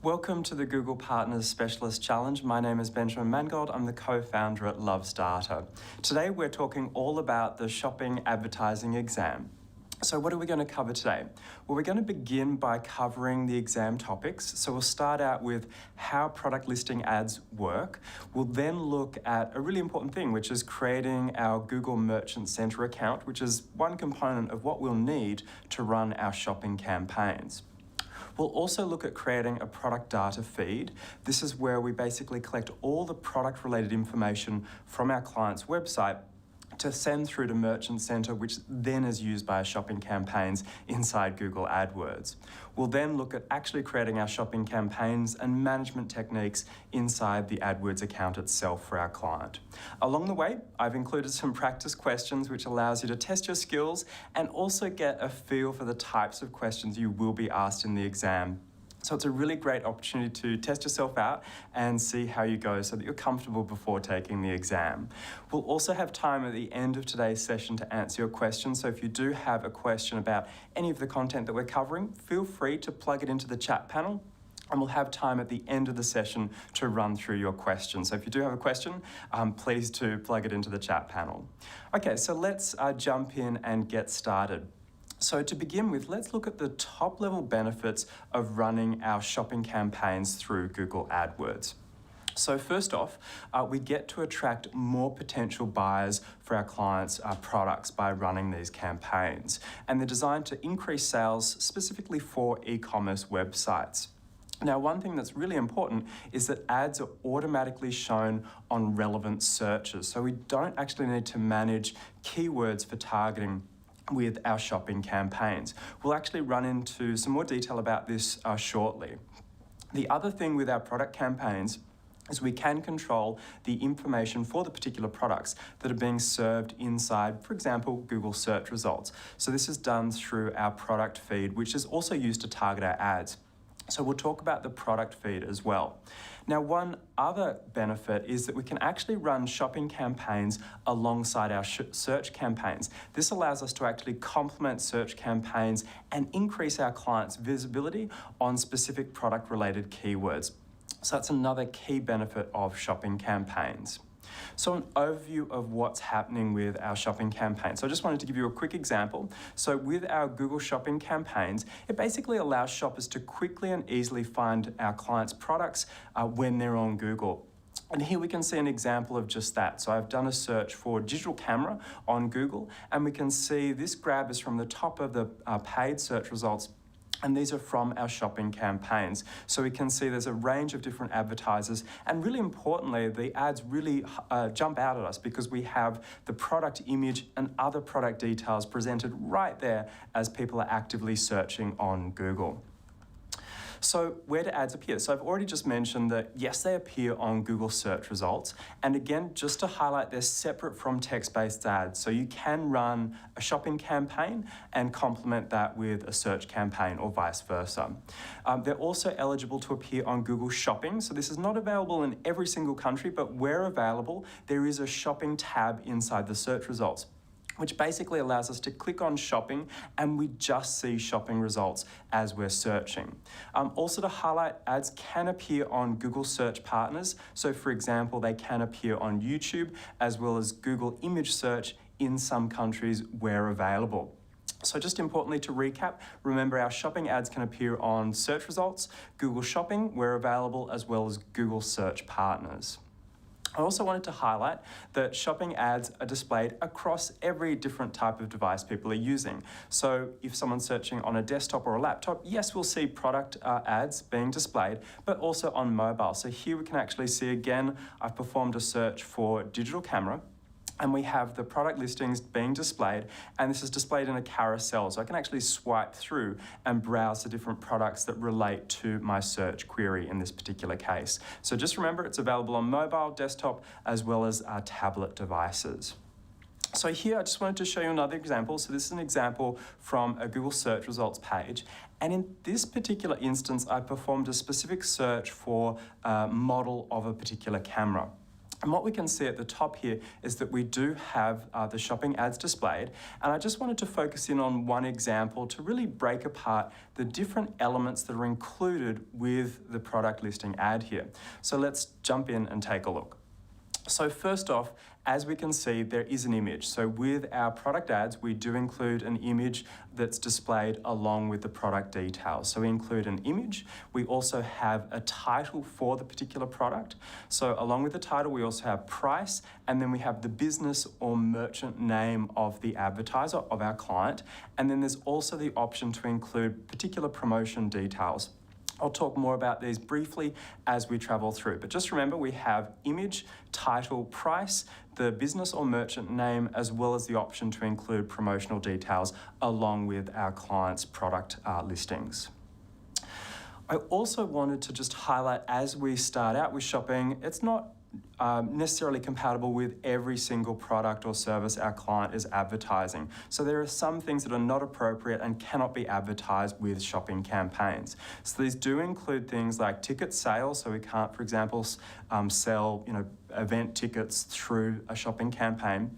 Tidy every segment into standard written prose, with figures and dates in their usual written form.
Welcome to the Google Partners Specialist Challenge. My name is Benjamin Mangold. I'm the co-founder at Loves Data. Today we're talking all about the shopping advertising exam. So what are we going to cover today? Well, we're going to begin by covering the exam topics. So we'll start out with how product listing ads work. We'll then look at a really important thing, which is creating our Google Merchant Center account, which is one component of what we'll need to run our shopping campaigns. We'll also look at creating a product data feed. This is where we basically collect all the product-related information from our client's website to send through to Merchant Center, which then is used by our shopping campaigns inside Google AdWords. We'll then look at actually creating our shopping campaigns and management techniques inside the AdWords account itself for our client. Along the way, I've included some practice questions which allows you to test your skills and also get a feel for the types of questions you will be asked in the exam. So it's a really great opportunity to test yourself out and see how you go so that you're comfortable before taking the exam. We'll also have time at the end of today's session to answer your questions. So if you do have a question about any of the content that we're covering, feel free to plug it into the chat panel. And we'll have time at the end of the session to run through your questions. So if you do have a question, please do plug it into the chat panel. Okay, so let's jump in and get started. So to begin with, let's look at the top level benefits of running our shopping campaigns through Google AdWords. So first off, we get to attract more potential buyers for our clients' products by running these campaigns. And they're designed to increase sales specifically for e-commerce websites. Now, one thing that's really important is that ads are automatically shown on relevant searches. So we don't actually need to manage keywords for targeting with our shopping campaigns. We'll actually run into some more detail about this shortly. The other thing with our product campaigns is we can control the information for the particular products that are being served inside, for example, Google search results. So this is done through our product feed, which is also used to target our ads. So we'll talk about the product feed as well. Now, one other benefit is that we can actually run shopping campaigns alongside our search campaigns. This allows us to actually complement search campaigns and increase our clients' visibility on specific product-related keywords. So that's another key benefit of shopping campaigns. So an overview of what's happening with our shopping campaign. So I just wanted to give you a quick example. So with our Google shopping campaigns, it basically allows shoppers to quickly and easily find our clients' products when they're on Google. And here we can see an example of just that. So I've done a search for digital camera on Google, and we can see this grab is from the top of the paid search results. And these are from our shopping campaigns. So we can see there's a range of different advertisers. And really importantly, the ads really jump out at us because we have the product image and other product details presented right there as people are actively searching on Google. So where do ads appear? So I've already just mentioned that, yes, they appear on Google search results. And again, just to highlight, they're separate from text-based ads. So you can run a shopping campaign and complement that with a search campaign or vice versa. They're also eligible to appear on Google Shopping. So this is not available in every single country, but where available, there is a shopping tab inside the search results, which basically allows us to click on shopping and we just see shopping results as we're searching. Also to highlight, ads can appear on Google Search Partners. So for example, they can appear on YouTube as well as Google Image Search in some countries where available. So just importantly to recap, remember our shopping ads can appear on search results, Google Shopping where available, as well as Google Search Partners. I also wanted to highlight that shopping ads are displayed across every different type of device people are using. So if someone's searching on a desktop or a laptop, yes, we'll see product ads being displayed, but also on mobile. So here we can actually see again, I've performed a search for digital camera, and we have the product listings being displayed, and this is displayed in a carousel. So I can actually swipe through and browse the different products that relate to my search query in this particular case. So just remember, it's available on mobile, desktop, as well as tablet devices. So here I just wanted to show you another example. So this is an example from a Google search results page. And in this particular instance, I performed a specific search for a model of a particular camera. And what we can see at the top here is that we do have the shopping ads displayed. And I just wanted to focus in on one example to really break apart the different elements that are included with the product listing ad here. So let's jump in and take a look. So first off, as we can see, there is an image. So with our product ads, we do include an image that's displayed along with the product details. So we include an image. We also have a title for the particular product. So along with the title, we also have price, and then we have the business or merchant name of the advertiser, of our client. And then there's also the option to include particular promotion details. I'll talk more about these briefly as we travel through, but just remember we have image, title, price, the business or merchant name, as well as the option to include promotional details along with our client's product listings. I also wanted to just highlight, as we start out with shopping, it's not necessarily compatible with every single product or service our client is advertising. So there are some things that are not appropriate and cannot be advertised with shopping campaigns. So these do include things like ticket sales. So we can't, for example, sell event tickets through a shopping campaign.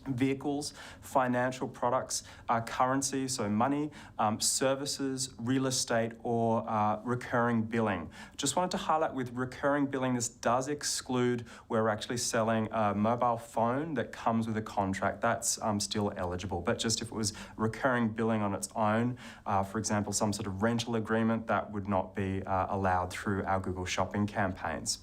Vehicles, financial products, currency, so money, services, real estate, or recurring billing. Just wanted to highlight with recurring billing, this does exclude where we're actually selling a mobile phone that comes with a contract. That's still eligible, but just if it was recurring billing on its own, for example, some sort of rental agreement, that would not be allowed through our Google Shopping campaigns.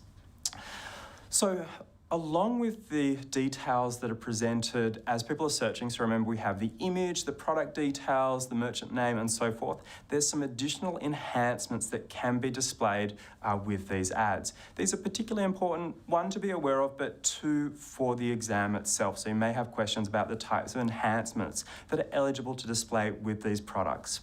So, along with the details that are presented as people are searching, so remember we have the image, the product details, the merchant name, and so forth, there's some additional enhancements that can be displayed with these ads. These are particularly important, one, to be aware of, but two, for the exam itself. So you may have questions about the types of enhancements that are eligible to display with these products.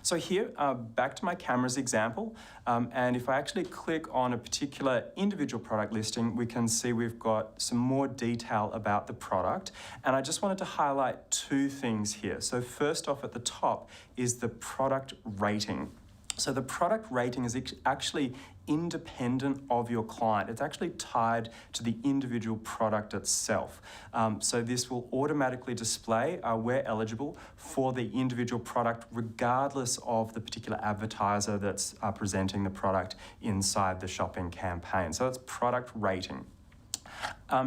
So here, back to my camera's example, and if I actually click on a particular individual product listing, we can see we've got some more detail about the product. And I just wanted to highlight two things here. So first off at the top is the product rating. So the product rating is actually independent of your client. It's actually tied to the individual product itself. So this will automatically display, where eligible, for the individual product regardless of the particular advertiser that's presenting the product inside the shopping campaign. So it's product rating.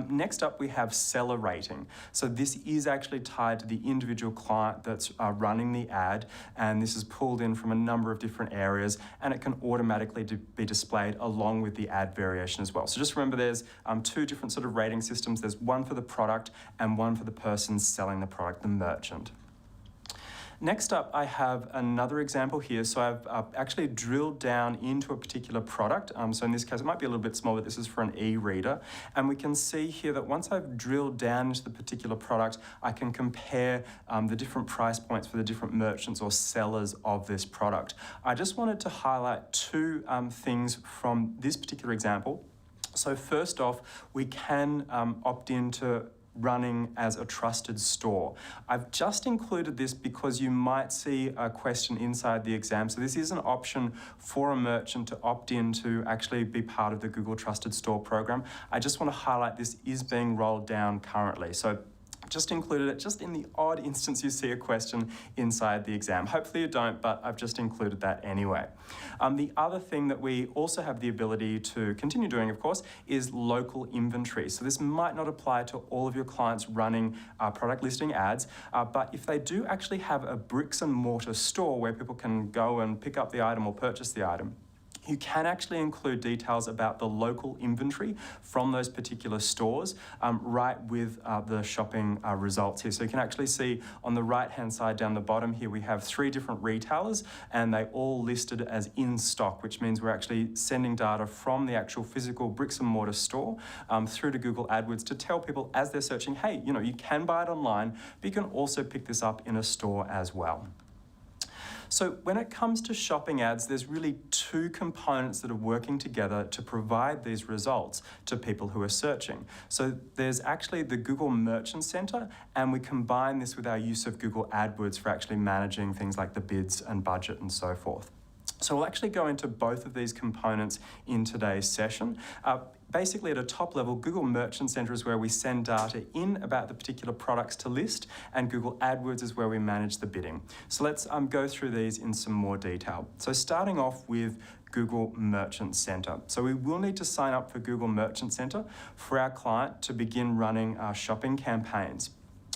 Next up, we have seller rating. So this is actually tied to the individual client that's running the ad, and this is pulled in from a number of different areas, and it can automatically be displayed along with the ad variation as well. So just remember there's two different sort of rating systems. There's one for the product and one for the person selling the product, the merchant. Next up, I have another example here. So I've actually drilled down into a particular product. So in this case, it might be a little bit small, but this is for an e-reader. And we can see here that once I've drilled down into the particular product, I can compare the different price points for the different merchants or sellers of this product. I just wanted to highlight two things from this particular example. So first off, we can opt into running as a trusted store. I've just included this because you might see a question inside the exam. So this is an option for a merchant to opt in to actually be part of the Google Trusted Store program. I just want to highlight this is being rolled down currently. So just included it just in the odd instance you see a question inside the exam. Hopefully you don't, but I've just included that anyway. The other thing that we also have the ability to continue doing, of course, is local inventory. So this might not apply to all of your clients running product listing ads, but if they do actually have a bricks and mortar store where people can go and pick up the item or purchase the item, you can actually include details about the local inventory from those particular stores right with the shopping results here. So you can actually see on the right-hand side down the bottom here, we have 3 different retailers and they all listed as in stock, which means we're actually sending data from the actual physical bricks and mortar store through to Google AdWords to tell people as they're searching, hey, you can buy it online, but you can also pick this up in a store as well. So when it comes to shopping ads, there's really 2 components that are working together to provide these results to people who are searching. So there's actually the Google Merchant Center, and we combine this with our use of Google AdWords for actually managing things like the bids and budget and so forth. So we'll actually go into both of these components in today's session. Basically, at a top level, Google Merchant Center is where we send data in about the particular products to list, and Google AdWords is where we manage the bidding. So let's go through these in some more detail. So starting off with Google Merchant Center. So we will need to sign up for Google Merchant Center for our client to begin running our shopping campaigns.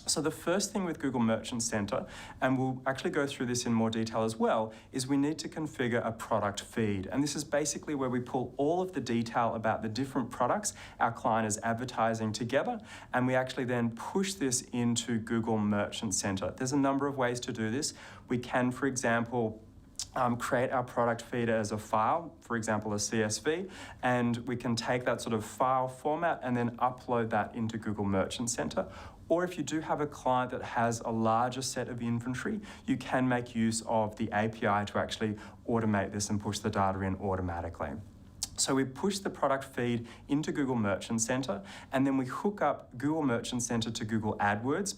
So the first thing with Google Merchant Center, and we'll actually go through this in more detail as well, is we need to configure a product feed. And this is basically where we pull all of the detail about the different products our client is advertising together, and we actually then push this into Google Merchant Center. There's a number of ways to do this. We can, for example, create our product feed as a file, for example, a CSV, and we can take that sort of file format and then upload that into Google Merchant Center. Or if you do have a client that has a larger set of inventory, you can make use of the API to actually automate this and push the data in automatically. So we push the product feed into Google Merchant Center, and then we hook up Google Merchant Center to Google AdWords.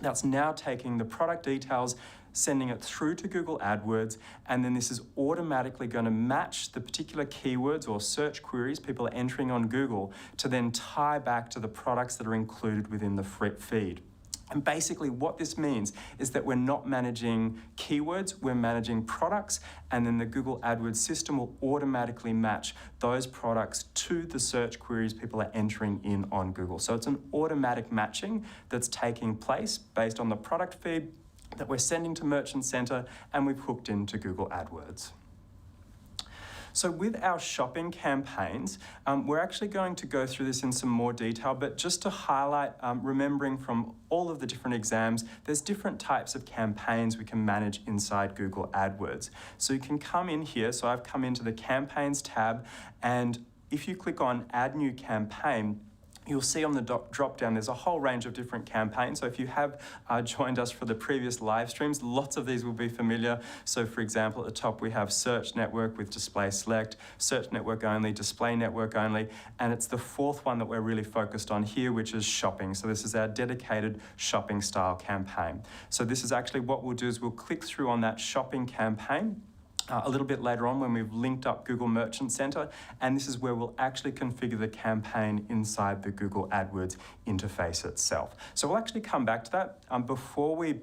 That's now taking the product details, sending it through to Google AdWords, and then this is automatically going to match the particular keywords or search queries people are entering on Google to then tie back to the products that are included within the feed. And basically what this means is that we're not managing keywords, we're managing products, and then the Google AdWords system will automatically match those products to the search queries people are entering in on Google. So it's an automatic matching that's taking place based on the product feed that we're sending to Merchant Center, and we've hooked into Google AdWords. So with our shopping campaigns, we're actually going to go through this in some more detail, but just to highlight, remembering from all of the different exams, there's different types of campaigns we can manage inside Google AdWords. So you can come in here, so I've come into the Campaigns tab, and if you click on Add New Campaign, you'll see on the drop down there's a whole range of different campaigns. So if you have joined us for the previous live streams, lots of these will be familiar. So for example, at the top we have Search Network with Display Select, Search Network Only, Display Network Only, and it's the fourth one that we're really focused on here, which is shopping. So this is our dedicated shopping style campaign. So this is actually what we'll do is we'll click through on that shopping campaign a little bit later on when we've linked up Google Merchant Center, and this is where we'll actually configure the campaign inside the Google AdWords interface itself. So we'll actually come back to that. Before we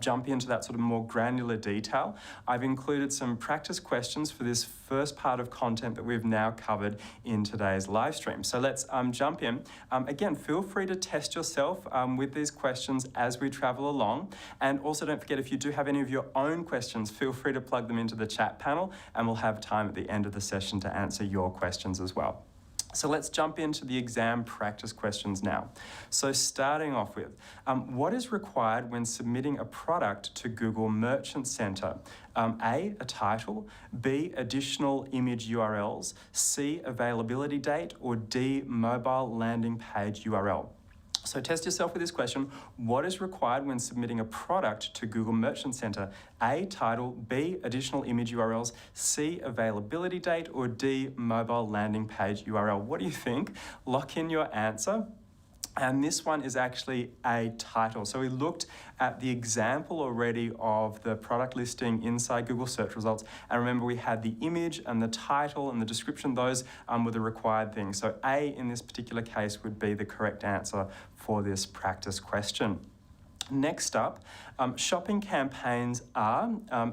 jump into that sort of more granular detail, I've included some practice questions for this first part of content that we've now covered in today's live stream. So let's jump in. Again, feel free to test yourself with these questions as we travel along. And also don't forget, if you do have any of your own questions, feel free to plug them into the chat panel, and we'll have time at the end of the session to answer your questions as well. So let's jump into the exam practice questions now. So starting off with, what is required when submitting a product to Google Merchant Center? A title, B, additional image URLs, C, availability date, or D, mobile landing page URL? So test yourself with this question. What is required when submitting a product to Google Merchant Center? A, title, B, additional image URLs, C, availability date, or D, mobile landing page URL? What do you think? Lock in your answer. And this one is actually a title. So we looked at the example already of the product listing inside Google search results. And remember, we had the image and the title and the description. Those were the required things. So A in this particular case would be the correct answer for this practice question. Next up, shopping campaigns are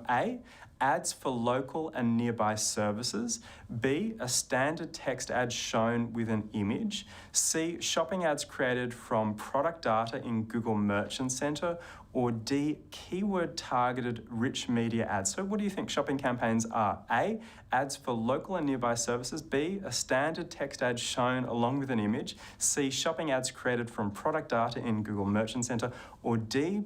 A, ads for local and nearby services, B, a standard text ad shown with an image, C, shopping ads created from product data in Google Merchant Center, or D, keyword targeted rich media ads. So what do you think shopping campaigns are? A, ads for local and nearby services, B, a standard text ad shown along with an image, C, shopping ads created from product data in Google Merchant Center, or D,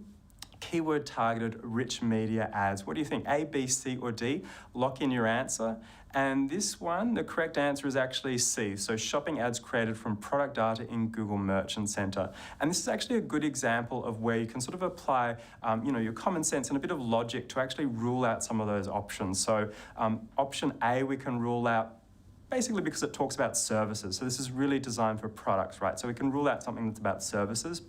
keyword targeted rich media ads. What do you think? A, B, C, or D? Lock in your answer. And this one, the correct answer is actually C. So shopping ads created from product data in Google Merchant Center. And this is actually a good example of where you can sort of apply, your common sense and a bit of logic to actually rule out some of those options. So option A, we can rule out basically because it talks about services. So this is really designed for products, right? So we can rule out something that's about services.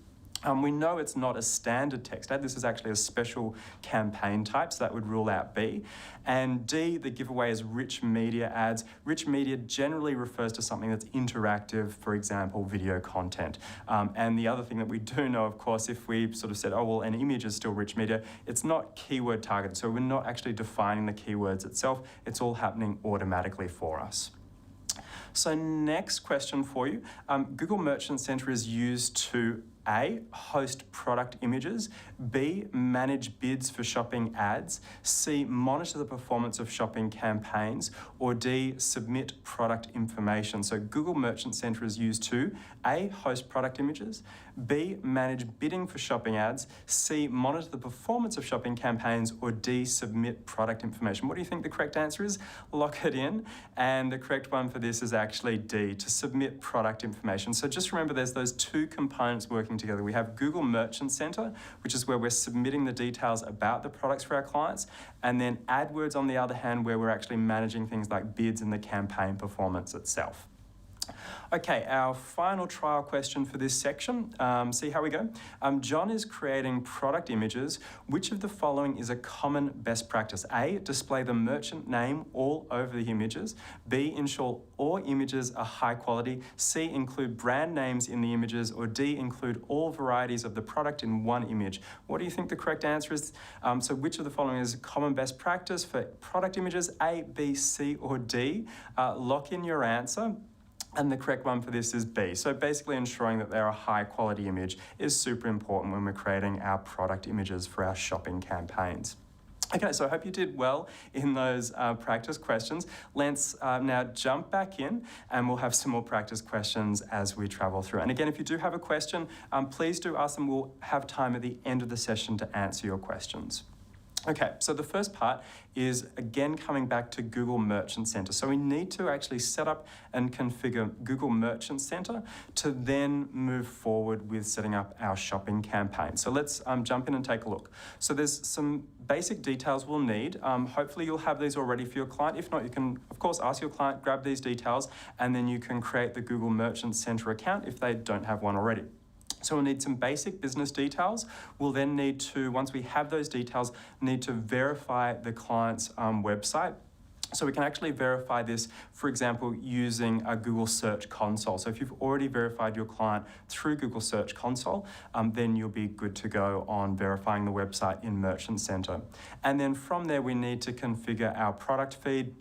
We know it's not a standard text ad. This is actually a special campaign type, so that would rule out B. And D, the giveaway is rich media ads. Rich media generally refers to something that's interactive, for example, video content. And the other thing that we do know, of course, if we sort of said, oh, well, an image is still rich media, it's not keyword targeted. So we're not actually defining the keywords itself. It's all happening automatically for us. So next question for you. Google Merchant Center is used to A, host product images, B, manage bids for shopping ads, C, monitor the performance of shopping campaigns, or D, submit product information. So Google Merchant Center is used to A, host product images, B, manage bidding for shopping ads, C, monitor the performance of shopping campaigns, or D, submit product information. What do you think the correct answer is? Lock it in. And the correct one for this is actually D, to submit product information. So just remember there's those two components working together. We have Google Merchant Center, which is where we're submitting the details about the products for our clients, and then AdWords on the other hand, where we're actually managing things like bids and the campaign performance itself. Okay, our final trial question for this section. See how we go. John is creating product images. Which of the following is a common best practice? A, display the merchant name all over the images. B, ensure all images are high quality. C, include brand names in the images. Or D, include all varieties of the product in one image. What do you think the correct answer is? So which of the following is a common best practice for product images? A, B, C, or D? Lock in your answer. And the correct one for this is B. So basically ensuring that they're a high quality image is super important when we're creating our product images for our shopping campaigns. Okay, so I hope you did well in those practice questions. Let's now jump back in and we'll have some more practice questions as we travel through. And again, if you do have a question, please do ask them. We'll have time at the end of the session to answer your questions. Okay, so the first part is again coming back to Google Merchant Center. So we need to actually set up and configure Google Merchant Center to then move forward with setting up our shopping campaign. So let's jump in and take a look. So there's some basic details we'll need. Hopefully you'll have these already for your client. If not, you can, of course, ask your client, grab these details, and then you can create the Google Merchant Center account if they don't have one already. So we'll need some basic business details. We'll then need to, once we have those details, need to verify the client's website. So we can actually verify this, for example, using a Google Search Console. So if you've already verified your client through Google Search Console, then you'll be good to go on verifying the website in Merchant Center. And then from there, we need to configure our product feed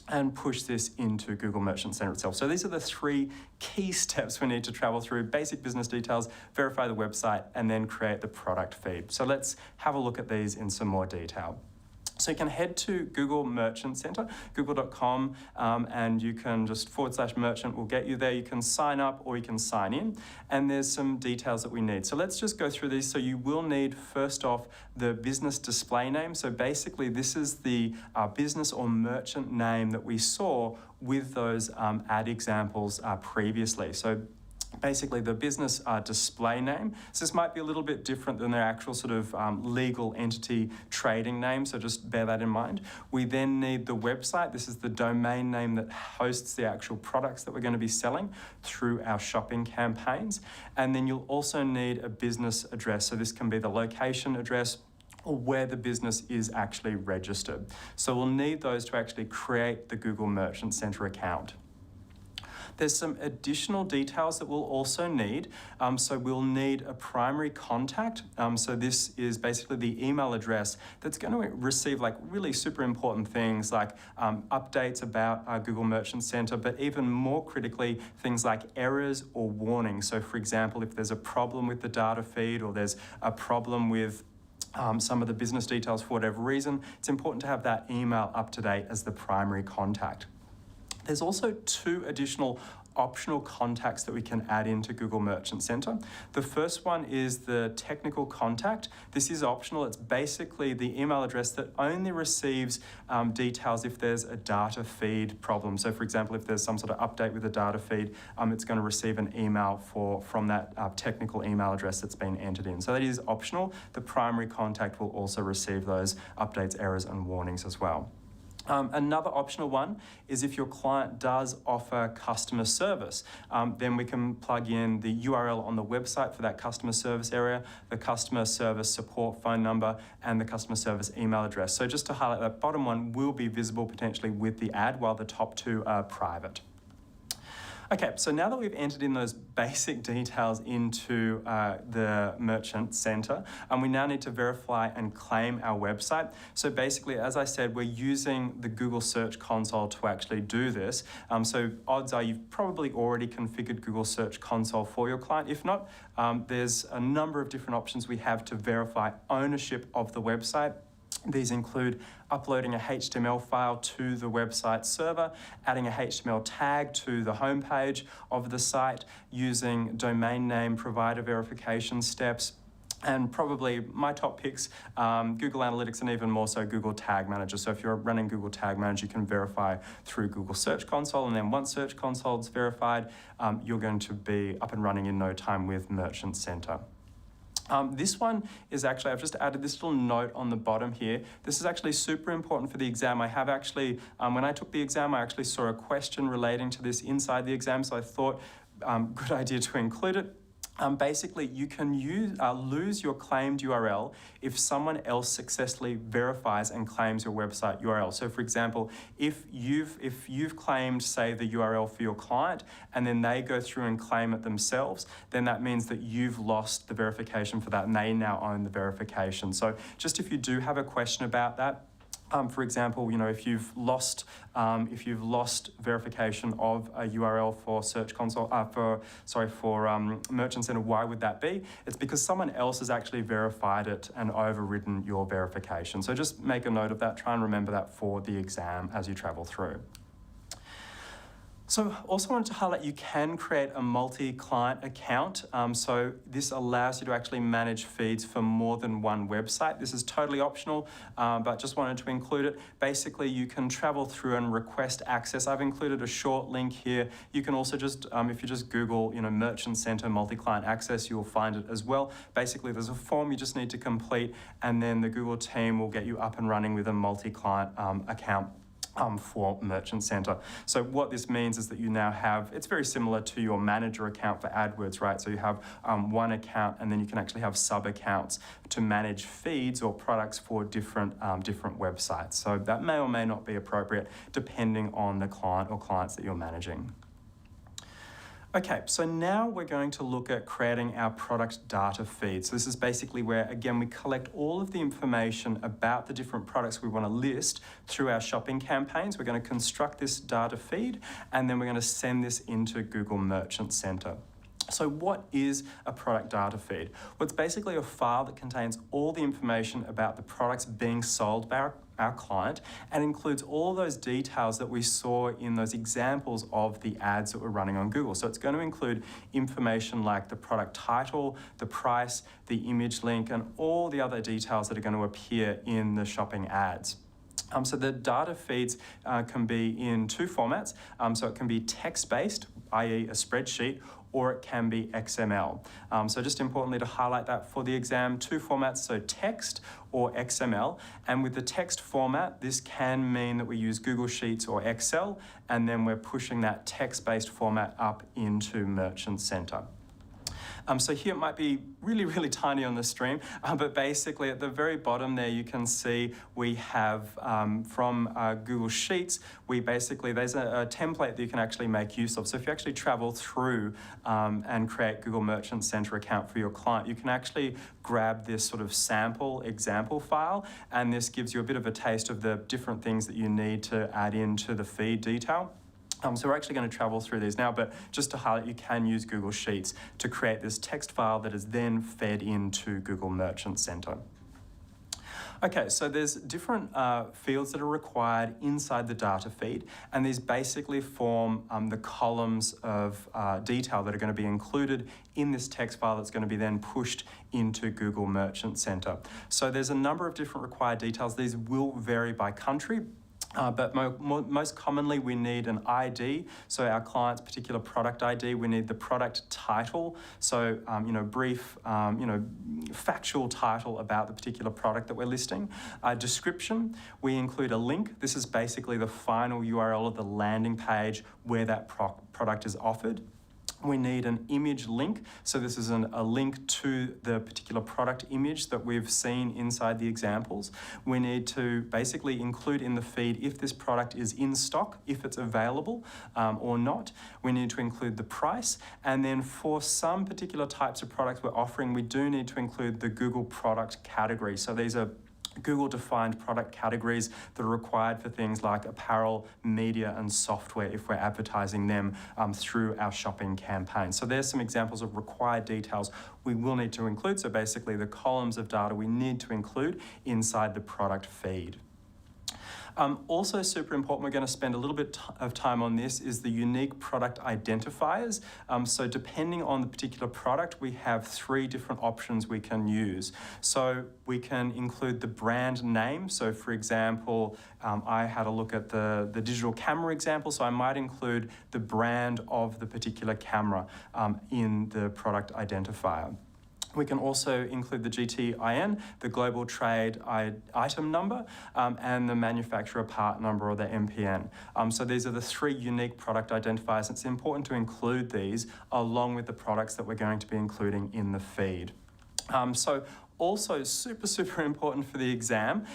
and push this into Google Merchant Center itself. So these are the three key steps we need to travel through: basic business details, verify the website, and then create the product feed. So let's have a look at these in some more detail. So you can head to Google Merchant Center, google.com, and you can just /merchant will get you there. You can sign up or you can sign in, and there's some details that we need. So let's just go through these. So you will need, first off, the business display name. So basically this is the business or merchant name that we saw with those ad examples previously. So basically the business display name. So this might be a little bit different than their actual sort of legal entity trading name, so just bear that in mind. We then need the website. This is the domain name that hosts the actual products that we're going to be selling through our shopping campaigns. And then you'll also need a business address. So this can be the location address or where the business is actually registered. So we'll need those to actually create the Google Merchant Center account. There's some additional details that we'll also need. So we'll need a primary contact. So this is basically the email address that's going to receive like really super important things like updates about our Google Merchant Center, but even more critically, things like errors or warnings. So for example, if there's a problem with the data feed or there's a problem with some of the business details for whatever reason, it's important to have that email up to date as the primary contact. There's also two additional optional contacts that we can add into Google Merchant Center. The first one is the technical contact. This is optional. It's basically the email address that only receives details if there's a data feed problem. So for example, if there's some sort of update with the data feed, it's going to receive an email from that technical email address that's been entered in. So that is optional. The primary contact will also receive those updates, errors, and warnings as well. Another optional one is if your client does offer customer service, then we can plug in the URL on the website for that customer service area, the customer service support phone number, and the customer service email address. So just to highlight, that bottom one will be visible potentially with the ad, while the top two are private. Okay, so now that we've entered in those basic details into the Merchant Center, we now need to verify and claim our website. So basically, as I said, we're using the Google Search Console to actually do this. So odds are you've probably already configured Google Search Console for your client. If not, there's a number of different options we have to verify ownership of the website. These include uploading a HTML file to the website server, adding a HTML tag to the homepage of the site, using domain name provider verification steps, and probably my top picks, Google Analytics, and even more so Google Tag Manager. So if you're running Google Tag Manager, you can verify through Google Search Console, and then once Search Console is verified, you're going to be up and running in no time with Merchant Center. This one is actually, I've just added this little note on the bottom here. This is actually super important for the exam. I have actually, when I took the exam, I actually saw a question relating to this inside the exam, so I thought good idea to include it. Basically, you can lose your claimed URL if someone else successfully verifies and claims your website URL. So for example, if you've claimed, say, the URL for your client, and then they go through and claim it themselves, then that means that you've lost the verification for that, and they now own the verification. So just if you do have a question about that, for example, if you've lost verification of a URL for Search Console, for Merchant Center, why would that be? It's because someone else has actually verified it and overridden your verification. So just make a note of that. Try and remember that for the exam as you travel through. So also wanted to highlight you can create a multi-client account. So this allows you to actually manage feeds for more than one website. This is totally optional, but just wanted to include it. Basically, you can travel through and request access. I've included a short link here. You can also just, if you just Google, Merchant Center multi-client access, you'll find it as well. Basically, there's a form you just need to complete, and then the Google team will get you up and running with a multi-client account for Merchant Center. So what this means is that you now have, it's very similar to your manager account for AdWords, right? So you have one account, and then you can actually have sub-accounts to manage feeds or products for different websites. So that may or may not be appropriate depending on the client or clients that you're managing. Okay, so now we're going to look at creating our product data feed. So this is basically where, again, we collect all of the information about the different products we want to list through our shopping campaigns. We're going to construct this data feed, and then we're going to send this into Google Merchant Center. So what is a product data feed? Well, it's basically a file that contains all the information about the products being sold by our client, and includes all those details that we saw in those examples of the ads that we're running on Google. So it's going to include information like the product title, the price, the image link, and all the other details that are going to appear in the shopping ads. So the data feeds can be in two formats. So it can be text-based, i.e. a spreadsheet, or it can be XML. So just importantly to highlight that for the exam, two formats, so text or XML. And with the text format, this can mean that we use Google Sheets or Excel, and then we're pushing that text-based format up into Merchant Center. So here it might be really, really tiny on the stream, but basically at the very bottom there you can see we have from Google Sheets, there's a template that you can actually make use of. So if you actually travel through and create Google Merchant Center account for your client, you can actually grab this sort of sample example file, and this gives you a bit of a taste of the different things that you need to add into the feed detail. So we're actually going to travel through these now, but just to highlight, you can use Google Sheets to create this text file that is then fed into Google Merchant Center. Okay, so there's different fields that are required inside the data feed, and these basically form the columns of detail that are going to be included in this text file that's going to be then pushed into Google Merchant Center. So there's a number of different required details. These will vary by country. But most commonly, we need an ID, so our client's particular product ID. We need the product title, so brief, factual title about the particular product that we're listing. Description, we include a link. This is basically the final URL of the landing page where that product is offered. We need an image link, so this is a link to the particular product image that we've seen inside the examples. We need to basically include in the feed if this product is in stock, if it's available or not. We need to include the price, and then for some particular types of products we're offering, we do need to include the Google product category. So these are Google-defined product categories that are required for things like apparel, media, and software if we're advertising them through our shopping campaign. So there's some examples of required details we will need to include. So basically the columns of data we need to include inside the product feed. Also super important, we're going to spend a little bit of time on this, is the unique product identifiers. So depending on the particular product, we have 3 different options we can use. So we can include the brand name. So for example, I had a look at the digital camera example, so I might include the brand of the particular camera in the product identifier. We can also include the GTIN, the global trade item number, and the manufacturer part number, or the MPN. So these are the 3 unique product identifiers. It's important to include these along with the products that we're going to be including in the feed. So also super important for the exam.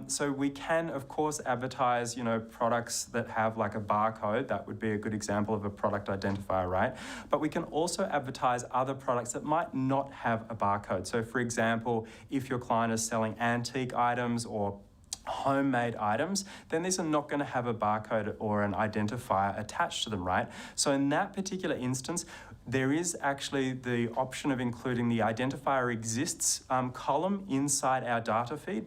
So we can, of course, advertise, products that have like a barcode. That would be a good example of a product identifier, right? But we can also advertise other products that might not have a barcode. So for example, if your client is selling antique items or homemade items, then these are not going to have a barcode or an identifier attached to them, right? So in that particular instance, there is actually the option of including the identifier exists column inside our data feed.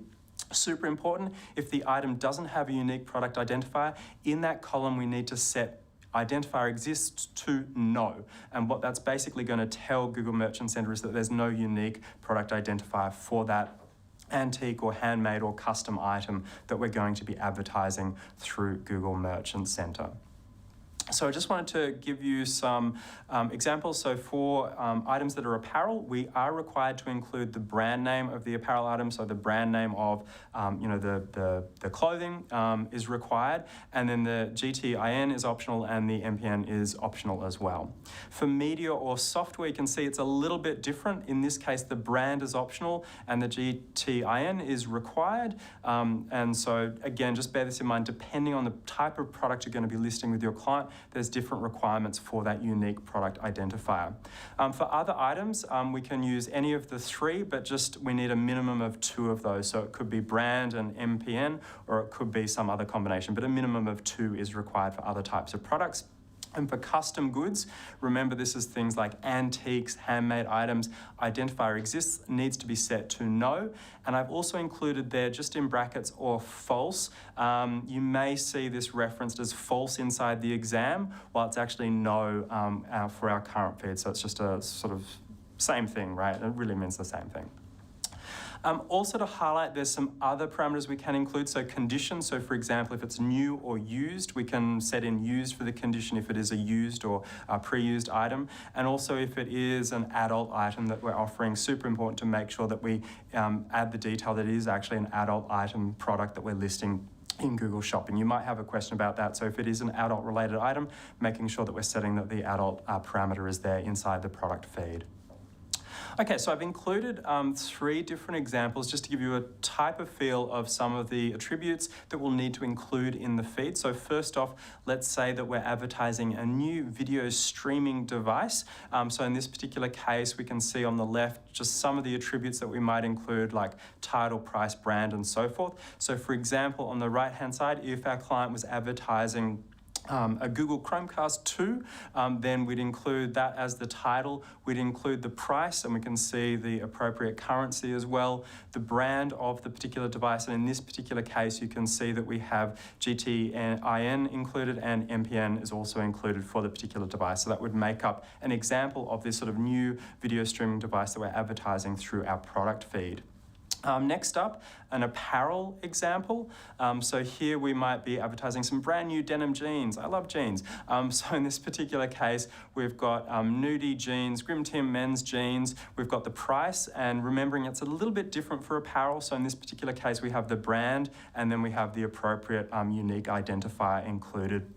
Super important. If the item doesn't have a unique product identifier, in that column we need to set identifier exists to no. And what that's basically going to tell Google Merchant Center is that there's no unique product identifier for that antique or handmade or custom item that we're going to be advertising through Google Merchant Center. So I just wanted to give you some examples. So for items that are apparel, we are required to include the brand name of the apparel item. So the brand name of the clothing is required, and then the GTIN is optional and the MPN is optional as well. For media or software, you can see it's a little bit different. In this case, the brand is optional and the GTIN is required. And so again, just bear this in mind, depending on the type of product you're going to be listing with your client, there's different requirements for that unique product identifier. For other items, we can use any of the 3, but just we need a minimum of 2 of those. So it could be brand and MPN, or it could be some other combination, but a minimum of 2 is required for other types of products. And for custom goods, remember this is things like antiques, handmade items, identifier exists, needs to be set to no. And I've also included there, just in brackets, or false. You may see this referenced as false inside the exam, while it's actually no for our current feed. So it's just a sort of same thing, right? It really means the same thing. Also to highlight, there's some other parameters we can include. So conditions, so for example, if it's new or used, we can set in used for the condition if it is a used or a pre-used item. And also if it is an adult item that we're offering, super important to make sure that we add the detail that it is actually an adult item product that we're listing in Google Shopping. You might have a question about that. So if it is an adult related item, making sure that we're setting that the adult parameter is there inside the product feed. Okay, so I've included 3 different examples just to give you a type of feel of some of the attributes that we'll need to include in the feed. So first off, let's say that we're advertising a new video streaming device. So in this particular case, we can see on the left just some of the attributes that we might include, like title, price, brand, and so forth. So for example, on the right-hand side, if our client was advertising a Google Chromecast 2, then we'd include that as the title. We'd include the price, and we can see the appropriate currency as well, the brand of the particular device, and in this particular case, you can see that we have GTIN included and MPN is also included for the particular device. So that would make up an example of this sort of new video streaming device that we're advertising through our product feed. Next up, an apparel example. So here we might be advertising some brand new denim jeans. I love jeans. So in this particular case, we've got nudie jeans, Grim Tim men's jeans. We've got the price, and remembering it's a little bit different for apparel. So in this particular case, we have the brand, and then we have the appropriate unique identifier included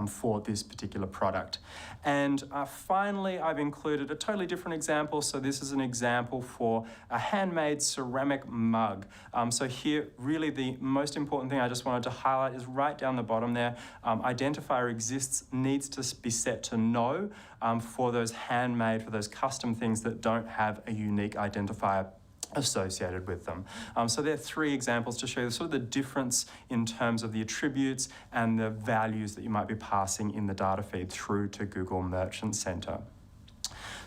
for this particular product. And finally, I've included a totally different example. So this is an example for a handmade ceramic mug. So here, really the most important thing I just wanted to highlight is right down the bottom there, identifier exists needs to be set to no for those handmade, for those custom things that don't have a unique identifier associated with them. So there are three examples to show you sort of the difference in terms of the attributes and the values that you might be passing in the data feed through to Google Merchant Center.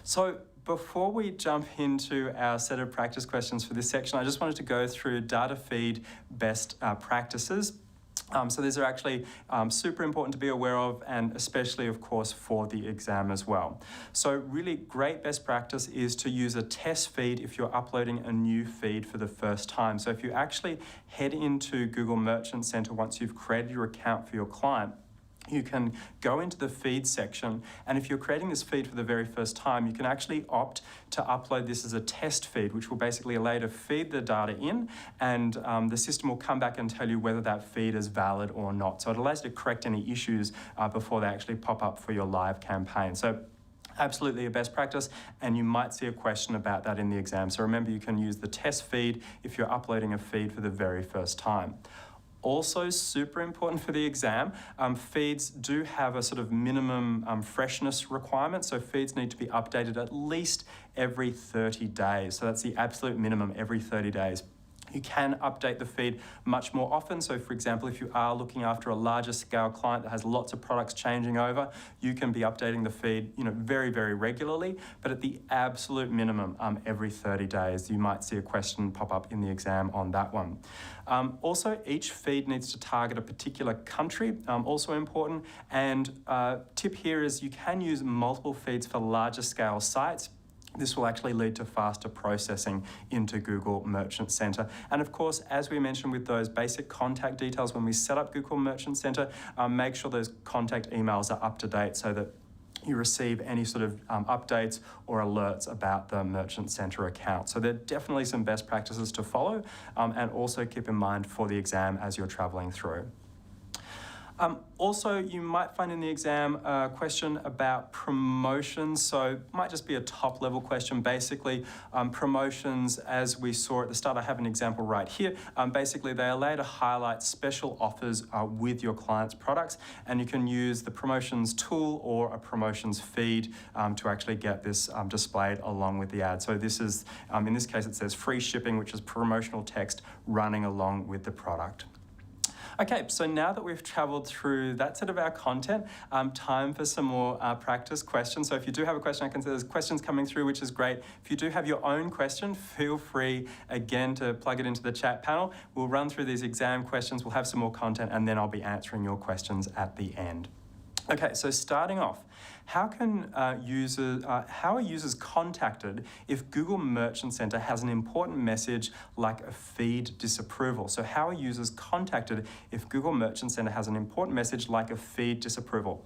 So before we jump into our set of practice questions for this section, I just wanted to go through data feed best practices. So these are actually super important to be aware of, and especially, of course, for the exam as well. So really great best practice is to use a test feed if you're uploading a new feed for the first time. So if you actually head into Google Merchant Center once you've created your account for your client, you can go into the feed section, and if you're creating this feed for the very first time, you can actually opt to upload this as a test feed, which will basically allow you to feed the data in, and the system will come back and tell you whether that feed is valid or not. So it allows you to correct any issues before they actually pop up for your live campaign. So absolutely a best practice, and you might see a question about that in the exam. So remember, you can use the test feed if you're uploading a feed for the very first time. Also super important for the exam, feeds do have a sort of minimum freshness requirement, so feeds need to be updated at least every 30 days. So that's the absolute minimum, every 30 days. You can update the feed much more often. So for example, if you are looking after a larger scale client that has lots of products changing over, you can be updating the feed, very, very regularly, but at the absolute minimum, every 30 days. You might see a question pop up in the exam on that one. Also, each feed needs to target a particular country, also important. And tip here is you can use multiple feeds for larger scale sites. This will actually lead to faster processing into Google Merchant Center. And of course, as we mentioned with those basic contact details, when we set up Google Merchant Center, make sure those contact emails are up to date so that you receive any sort of updates or alerts about the Merchant Center account. So there are definitely some best practices to follow, and also keep in mind for the exam as you're traveling through. Also, you might find in the exam a question about promotions. So it might just be a top level question. Basically, promotions, as we saw at the start, I have an example right here. Basically, they allow you to highlight special offers with your client's products, and you can use the promotions tool or a promotions feed to actually get this displayed along with the ad. So this is, in this case, it says free shipping, which is promotional text running along with the product. Okay, so now that we've traveled through that set of our content, time for some more practice questions. So if you do have a question, I can see there's questions coming through, which is great. If you do have your own question, feel free, again, to plug it into the chat panel. We'll run through these exam questions, we'll have some more content, and then I'll be answering your questions at the end. Okay, so starting off, how are users contacted if Google Merchant Center has an important message like a feed disapproval? So how are users contacted if Google Merchant Center has an important message like a feed disapproval?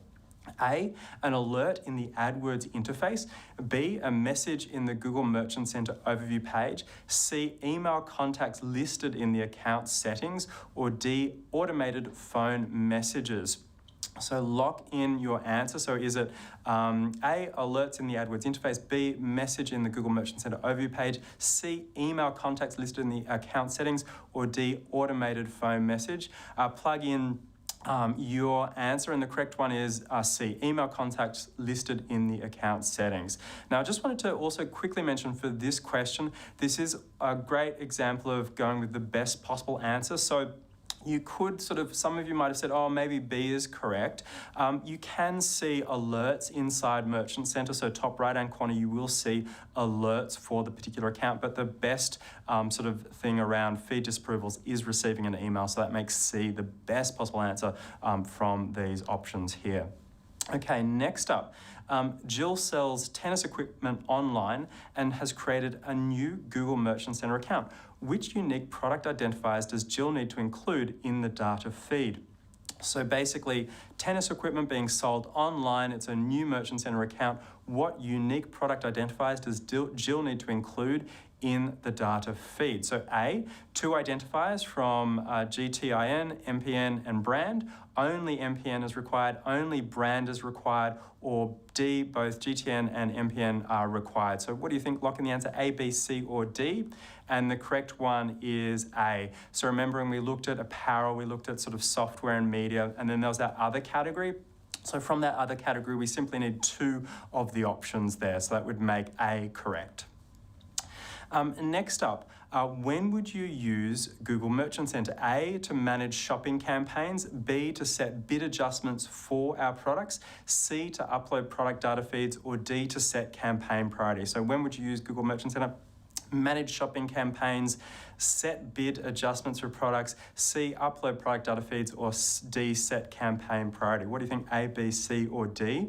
A, an alert in the AdWords interface. B, a message in the Google Merchant Center overview page. C, email contacts listed in the account settings. Or D, automated phone messages. So lock in your answer. So is it A, alerts in the AdWords interface, B, message in the Google Merchant Center overview page, C, email contacts listed in the account settings, or D, automated phone message? Plug in your answer, and the correct one is C, email contacts listed in the account settings. Now, I just wanted to also quickly mention for this question, this is a great example of going with the best possible answer. So you could some of you might have said, oh, maybe B is correct. You can see alerts inside Merchant Center. So top right-hand corner, you will see alerts for the particular account, but the best thing around feed disapprovals is receiving an email. So that makes C the best possible answer from these options here. Okay, next up, Jill sells tennis equipment online and has created a new Google Merchant Center account. Which unique product identifiers does Jill need to include in the data feed? So basically, tennis equipment being sold online, it's a new Merchant Center account. What unique product identifiers does Jill need to include in the data feed? So A, two identifiers from GTIN, MPN, and brand. Only MPN is required, only brand is required, or D, both GTN and MPN are required. So what do you think? Lock in the answer A, B, C, or D. And the correct one is A. So remembering we looked at apparel, we looked at sort of software and media, and then there was that other category. So from that other category, we simply need two of the options there. So that would make A correct. Next up, when would you use Google Merchant Center? A, to manage shopping campaigns, B, to set bid adjustments for our products, C, to upload product data feeds, or D, to set campaign priority. So when would you use Google Merchant Center? Manage shopping campaigns, set bid adjustments for products, C, upload product data feeds, or D, set campaign priority. What do you think, A, B, C, or D?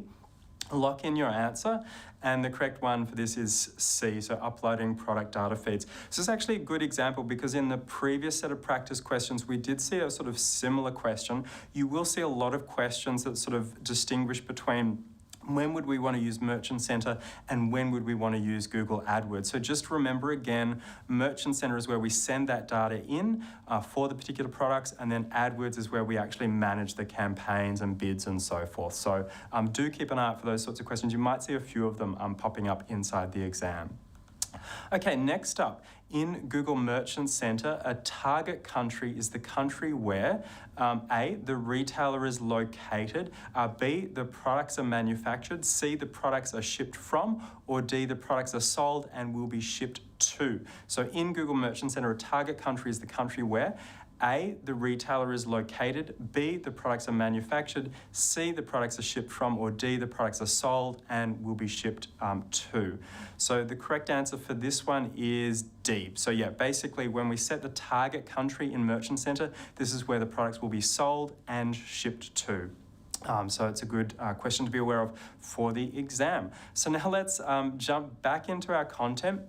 Lock in your answer, and the correct one for this is C, so uploading product data feeds. So this is actually a good example because in the previous set of practice questions, we did see a sort of similar question. You will see a lot of questions that sort of distinguish between when would we want to use Merchant Center and when would we want to use Google AdWords. So just remember again, Merchant Center is where we send that data in for the particular products, and then AdWords is where we actually manage the campaigns and bids and so forth. So do keep an eye out for those sorts of questions. You might see a few of them popping up inside the exam. Okay, next up, in Google Merchant Center, a target country is the country where A, the retailer is located, B, the products are manufactured, C, the products are shipped from, or D, the products are sold and will be shipped to. So in Google Merchant Center, a target country is the country where A, the retailer is located, B, the products are manufactured, C, the products are shipped from, or D, the products are sold and will be shipped to. So the correct answer for this one is D. So yeah, basically when we set the target country in Merchant Center, this is where the products will be sold and shipped to. So it's a good question to be aware of for the exam. So now let's jump back into our content.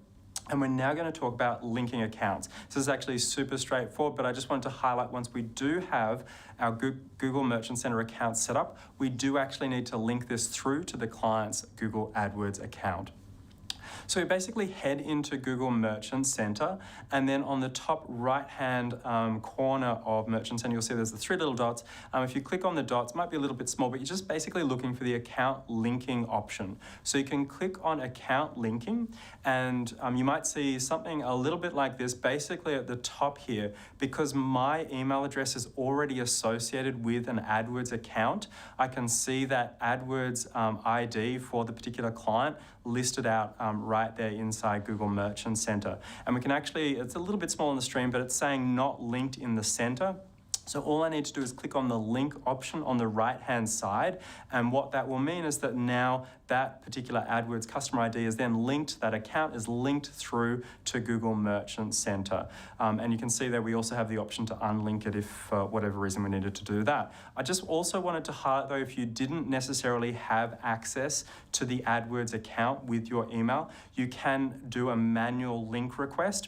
And we're now going to talk about linking accounts. This is actually super straightforward, but I just wanted to highlight once we do have our Google Merchant Center account set up, we do actually need to link this through to the client's Google AdWords account. So we basically head into Google Merchant Center, and then on the top right-hand corner of Merchant Center, you'll see there's the three little dots. If you click on the dots, it might be a little bit small, but you're just basically looking for the account linking option. So you can click on account linking, and you might see something a little bit like this, basically at the top here, because my email address is already associated with an AdWords account, I can see that AdWords ID for the particular client listed out right there inside Google Merchant Center. And we can actually, it's a little bit small on the stream, but it's saying not linked in the center. So all I need to do is click on the link option on the right-hand side, and what that will mean is that now that particular AdWords customer ID is then linked, that account is linked through to Google Merchant Center. And you can see there we also have the option to unlink it if for whatever reason we needed to do that. I just also wanted to highlight though, if you didn't necessarily have access to the AdWords account with your email, you can do a manual link request.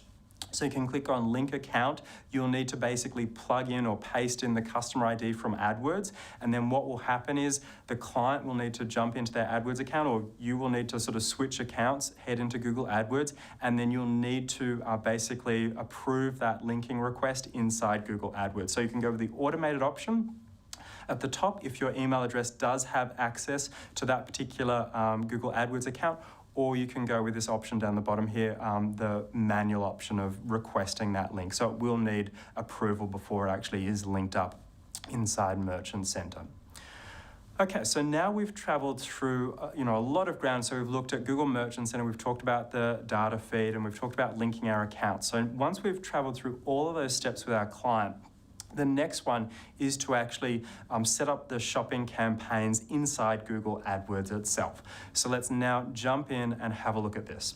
So you can click on link account. You'll need to basically plug in or paste in the customer ID from AdWords. And then what will happen is the client will need to jump into their AdWords account, or you will need to sort of switch accounts, head into Google AdWords, and then you'll need to basically approve that linking request inside Google AdWords. So you can go with the automated option at the top if your email address does have access to that particular Google AdWords account, or you can go with this option down the bottom here, the manual option of requesting that link. So it will need approval before it actually is linked up inside Merchant Center. Okay, so now we've traveled through a lot of ground. So we've looked at Google Merchant Center, we've talked about the data feed, and we've talked about linking our accounts. So once we've traveled through all of those steps with our client, the next one is to actually set up the shopping campaigns inside Google AdWords itself. So let's now jump in and have a look at this.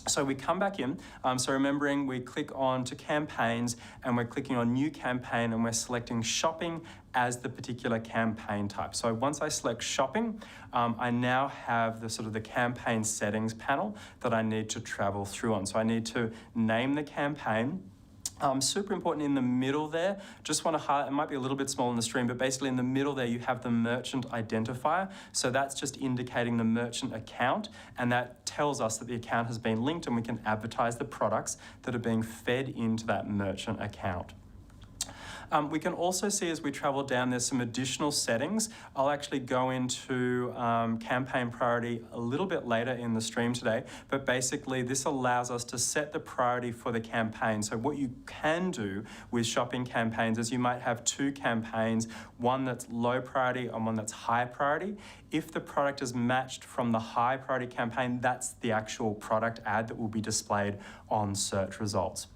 So we come back in, so remembering we click on to campaigns and we're clicking on new campaign and we're selecting shopping as the particular campaign type. So once I select shopping, I now have the sort of the campaign settings panel that I need to travel through on. So I need to name the campaign. Super important in the middle there, just want to highlight, it might be a little bit small in the stream, but basically in the middle there you have the merchant identifier. So that's just indicating the merchant account, and that tells us that the account has been linked and we can advertise the products that are being fed into that merchant account. We can also see as we travel down, there's some additional settings. I'll actually go into campaign priority a little bit later in the stream today, but basically this allows us to set the priority for the campaign. So what you can do with shopping campaigns is you might have two campaigns, one that's low priority and one that's high priority. If the product is matched from the high priority campaign, that's the actual product ad that will be displayed on search results.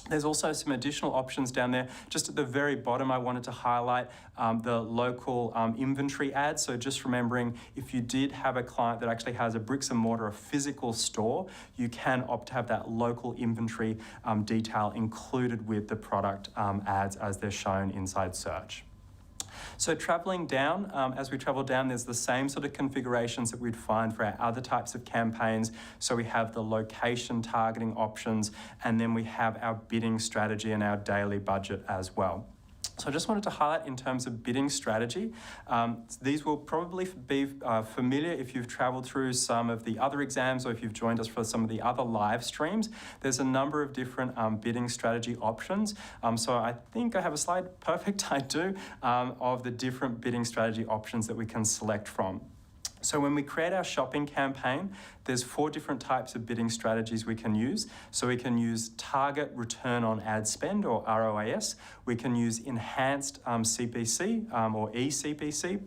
There's also some additional options down there. Just at the very bottom, I wanted to highlight the local inventory ads. So just remembering, if you did have a client that actually has a bricks and mortar, a physical store, you can opt to have that local inventory detail included with the product ads as they're shown inside search. So traveling down, as we travel down, there's the same sort of configurations that we'd find for our other types of campaigns. So we have the location targeting options, and then we have our bidding strategy and our daily budget as well. So I just wanted to highlight in terms of bidding strategy, these will probably be familiar if you've traveled through some of the other exams or if you've joined us for some of the other live streams. There's a number of different bidding strategy options. So I think I have a slide, perfect, I do, of the different bidding strategy options that we can select from. So when we create our shopping campaign, there's 4 different types of bidding strategies we can use. So we can use target return on ad spend, or ROAS. We can use enhanced CPC or eCPC.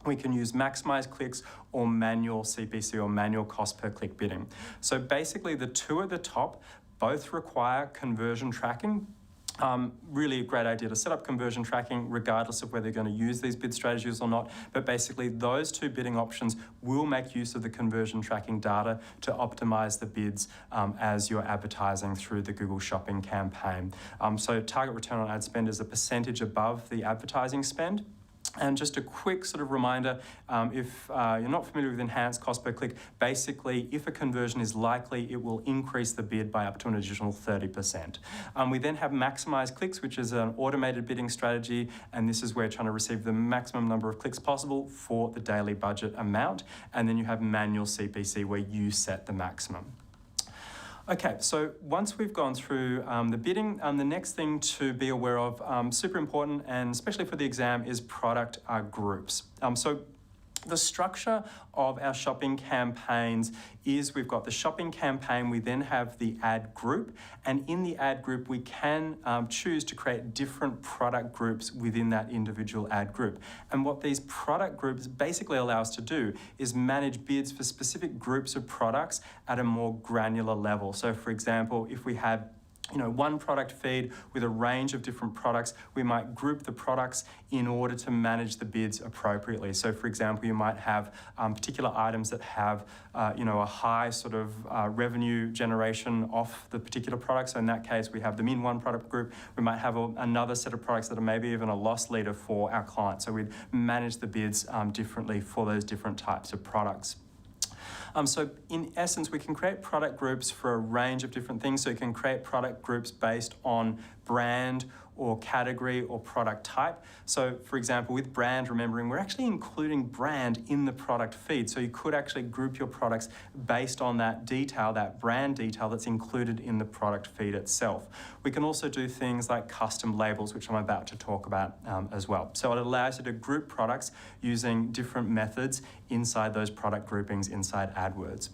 We can use maximize clicks or manual CPC or manual cost per click bidding. So basically the two at the top both require conversion tracking. Really a great idea to set up conversion tracking regardless of whether you're going to use these bid strategies or not. But basically those 2 bidding options will make use of the conversion tracking data to optimize the bids as you're advertising through the Google Shopping campaign. So target return on ad spend is a percentage above the advertising spend. And just a quick sort of reminder, if you're not familiar with enhanced cost per click, basically if a conversion is likely, it will increase the bid by up to an additional 30%. We then have maximize clicks, which is an automated bidding strategy, and this is where you're trying to receive the maximum number of clicks possible for the daily budget amount. And then you have manual CPC, where you set the maximum. Okay, so once we've gone through the bidding, the next thing to be aware of, super important, and especially for the exam, is product groups. So the structure of our shopping campaigns is we've got the shopping campaign, we then have the ad group, and in the ad group we can choose to create different product groups within that individual ad group. And what these product groups basically allow us to do is manage bids for specific groups of products at a more granular level. So for example, if we had one product feed with a range of different products, we might group the products in order to manage the bids appropriately. So for example, you might have particular items that have a high sort of revenue generation off the particular product. So in that case, we have them in one product group. We might have another set of products that are maybe even a loss leader for our client. So we'd manage the bids differently for those different types of products. So in essence, we can create product groups for a range of different things. So you can create product groups based on brand or category or product type. So for example, with brand, remembering we're actually including brand in the product feed. So you could actually group your products based on that detail, that brand detail that's included in the product feed itself. We can also do things like custom labels, which I'm about to talk about as well. So it allows you to group products using different methods inside those product groupings inside AdWords.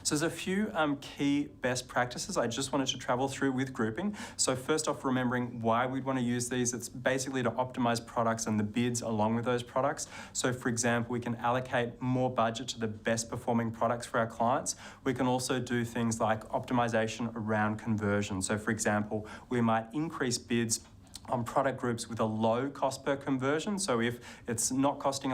So there's a few key best practices I just wanted to travel through with grouping. So first off, remembering why we'd want to use these. It's basically to optimize products and the bids along with those products. So for example, we can allocate more budget to the best performing products for our clients. We can also do things like optimization around conversion. So for example, we might increase bids on product groups with a low cost per conversion. So if it's not costing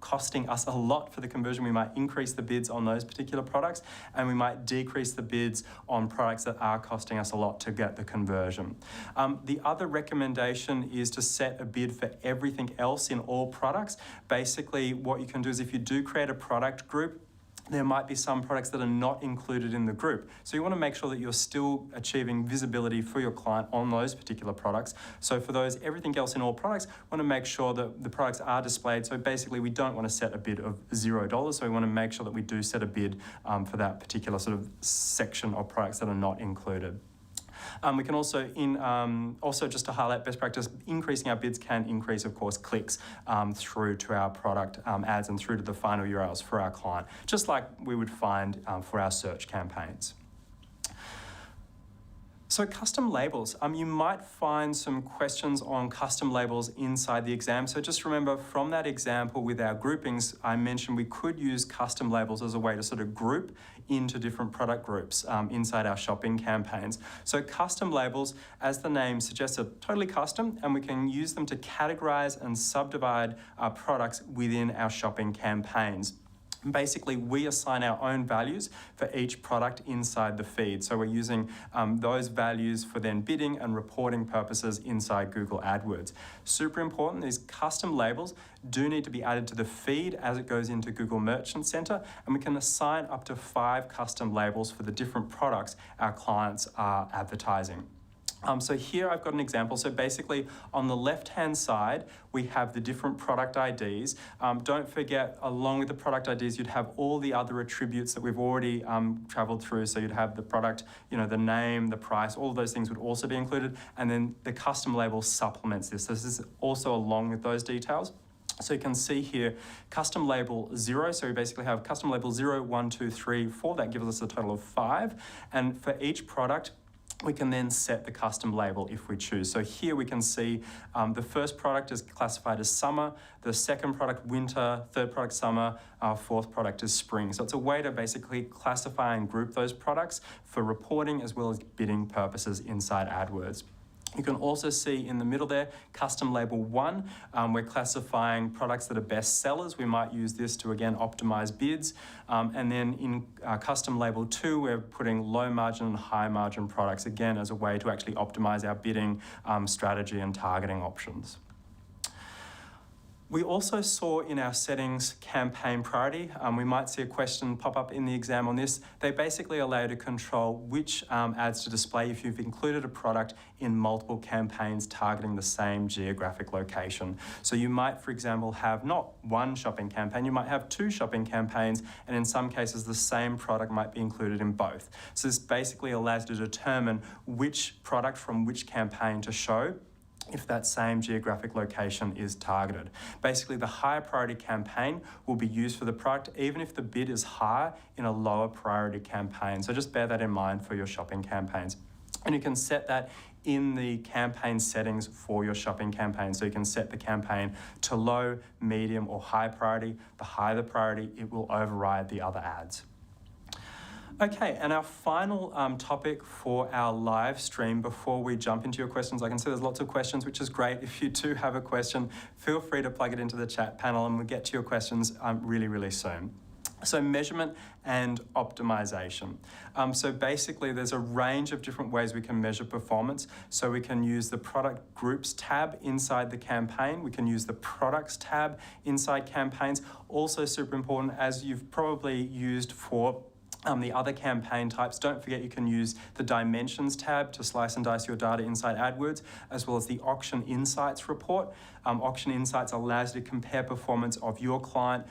costing us a lot for the conversion, we might increase the bids on those particular products, and we might decrease the bids on products that are costing us a lot to get the conversion. The other recommendation is to set a bid for everything else in all products. Basically, what you can do is if you do create a product group, there might be some products that are not included in the group. So you want to make sure that you're still achieving visibility for your client on those particular products. So for those, everything else in all products, want to make sure that the products are displayed. So basically we don't want to set a bid of $0. So we want to make sure that we do set a bid for that particular sort of section of products that are not included. We can also, also just to highlight best practice, increasing our bids can increase, of course, clicks through to our product ads and through to the final URLs for our client, just like we would find for our search campaigns. So custom labels, you might find some questions on custom labels inside the exam. So just remember from that example with our groupings, I mentioned we could use custom labels as a way to sort of group into different product groups inside our shopping campaigns. So custom labels, as the name suggests, are totally custom, and we can use them to categorize and subdivide our products within our shopping campaigns. Basically, we assign our own values for each product inside the feed. So we're using those values for then bidding and reporting purposes inside Google AdWords. Super important, these custom labels do need to be added to the feed as it goes into Google Merchant Center, and we can assign up to 5 custom labels for the different products our clients are advertising. So here I've got an example. So basically on the left-hand side, we have the different product IDs. Don't forget, along with the product IDs, you'd have all the other attributes that we've already traveled through. So you'd have the product, the name, the price, all of those things would also be included. And then the custom label supplements this. So this is also along with those details. So you can see here, custom label 0. So we basically have custom label 0, 1, 2, 3, 4. That gives us a total of 5. And for each product, we can then set the custom label if we choose. So here we can see the first product is classified as summer, the second product winter, third product summer, our fourth product is spring. So it's a way to basically classify and group those products for reporting as well as bidding purposes inside AdWords. You can also see in the middle there, custom label 1, we're classifying products that are best sellers. We might use this to, again, optimize bids. And then in custom label 2, we're putting low margin and high margin products, again, as a way to actually optimize our bidding strategy and targeting options. We also saw in our settings campaign priority, we might see a question pop up in the exam on this. They basically allow you to control which ads to display if you've included a product in multiple campaigns targeting the same geographic location. So you might, for example, have not one shopping campaign, you might have 2 shopping campaigns, and in some cases the same product might be included in both. So this basically allows you to determine which product from which campaign to show if that same geographic location is targeted. Basically, the higher priority campaign will be used for the product even if the bid is higher in a lower priority campaign. So just bear that in mind for your shopping campaigns. And you can set that in the campaign settings for your shopping campaign. So you can set the campaign to low, medium, or high priority. The higher the priority, it will override the other ads. Okay, and our final topic for our live stream before we jump into your questions. I can see there's lots of questions, which is great. If you do have a question, feel free to plug it into the chat panel and we'll get to your questions really, really soon. So measurement and optimization. So basically there's a range of different ways we can measure performance. So we can use the product groups tab inside the campaign. We can use the products tab inside campaigns. Also super important, as you've probably used for the other campaign types, don't forget you can use the Dimensions tab to slice and dice your data inside AdWords, as well as the Auction Insights report. Auction Insights allows you to compare performance of your client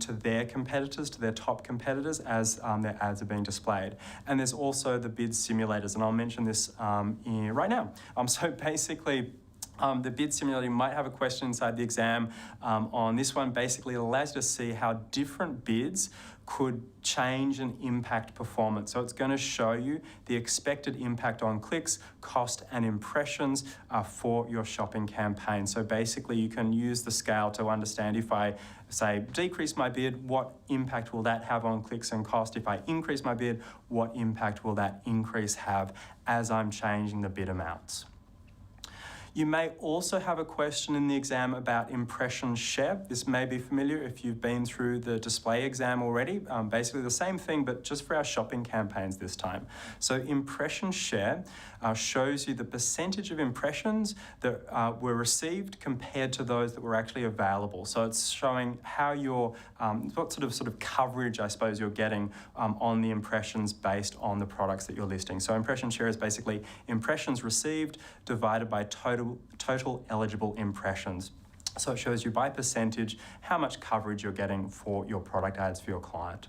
to their competitors, to their top competitors, as their ads are being displayed. And there's also the bid simulators, and I'll mention this right now. So basically, the bid simulator might have a question inside the exam on this one. Basically, it allows you to see how different bids could change and impact performance. So it's going to show you the expected impact on clicks, cost, and impressions for your shopping campaign. So basically, you can use the scale to understand if I say decrease my bid, what impact will that have on clicks and cost? If I increase my bid, what impact will that increase have as I'm changing the bid amounts? You may also have a question in the exam about impression share. This may be familiar if you've been through the display exam already. Basically the same thing, but just for our shopping campaigns this time. So impression share shows you the percentage of impressions that were received compared to those that were actually available. So it's showing how your, what sort of coverage, I suppose, you're getting on the impressions based on the products that you're listing. So impression share is basically impressions received divided by total eligible impressions. So it shows you by percentage how much coverage you're getting for your product ads for your client.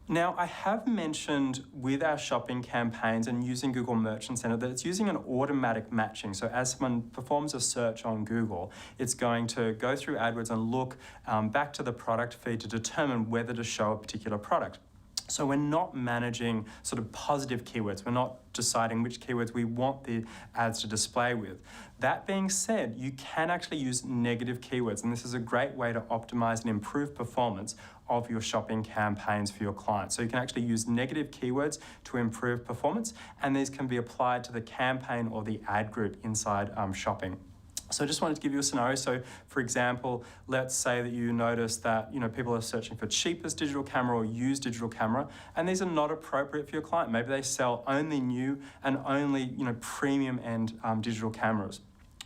Now, I have mentioned with our shopping campaigns and using Google Merchant Center that it's using an automatic matching. So as someone performs a search on Google, it's going to go through AdWords and look back to the product feed to determine whether to show a particular product. So we're not managing sort of positive keywords. We're not deciding which keywords we want the ads to display with. That being said, you can actually use negative keywords, and this is a great way to optimize and improve performance of your shopping campaigns for your clients. So you can actually use negative keywords to improve performance, and these can be applied to the campaign or the ad group inside shopping. So I just wanted to give you a scenario. So for example, let's say that you notice that people are searching for cheapest digital camera or used digital camera, and these are not appropriate for your client. Maybe they sell only new and only premium end digital cameras.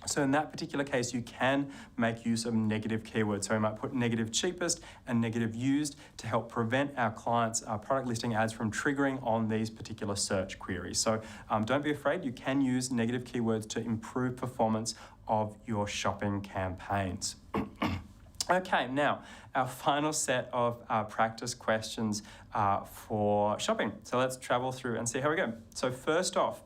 So in that particular case, you can make use of negative keywords. So we might put negative cheapest and negative used to help prevent our clients' product listing ads from triggering on these particular search queries. So don't be afraid, you can use negative keywords to improve performance of your shopping campaigns. Okay, now our final set of practice questions for shopping. So let's travel through and see how we go. So first off,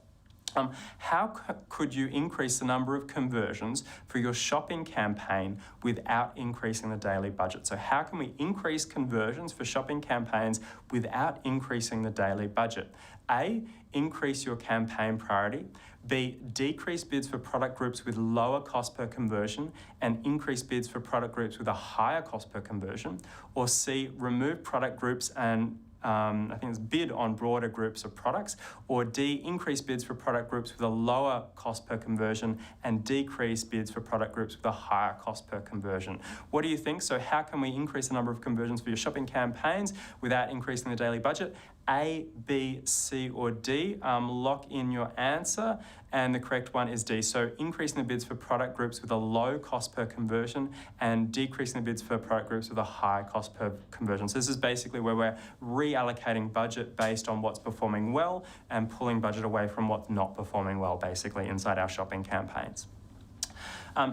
how could you increase the number of conversions for your shopping campaign without increasing the daily budget? So how can we increase conversions for shopping campaigns without increasing the daily budget? A, increase your campaign priority. B, decrease bids for product groups with lower cost per conversion and increase bids for product groups with a higher cost per conversion. Or C, remove product groups and I think it's bid on broader groups of products. Or D, increase bids for product groups with a lower cost per conversion and decrease bids for product groups with a higher cost per conversion. What do you think? So how can we increase the number of conversions for your shopping campaigns without increasing the daily budget? A, B, C, or D. Lock in your answer, and the correct one is D. So increasing the bids for product groups with a low cost per conversion and decreasing the bids for product groups with a high cost per conversion. So this is basically where we're reallocating budget based on what's performing well and pulling budget away from what's not performing well, basically, inside our shopping campaigns.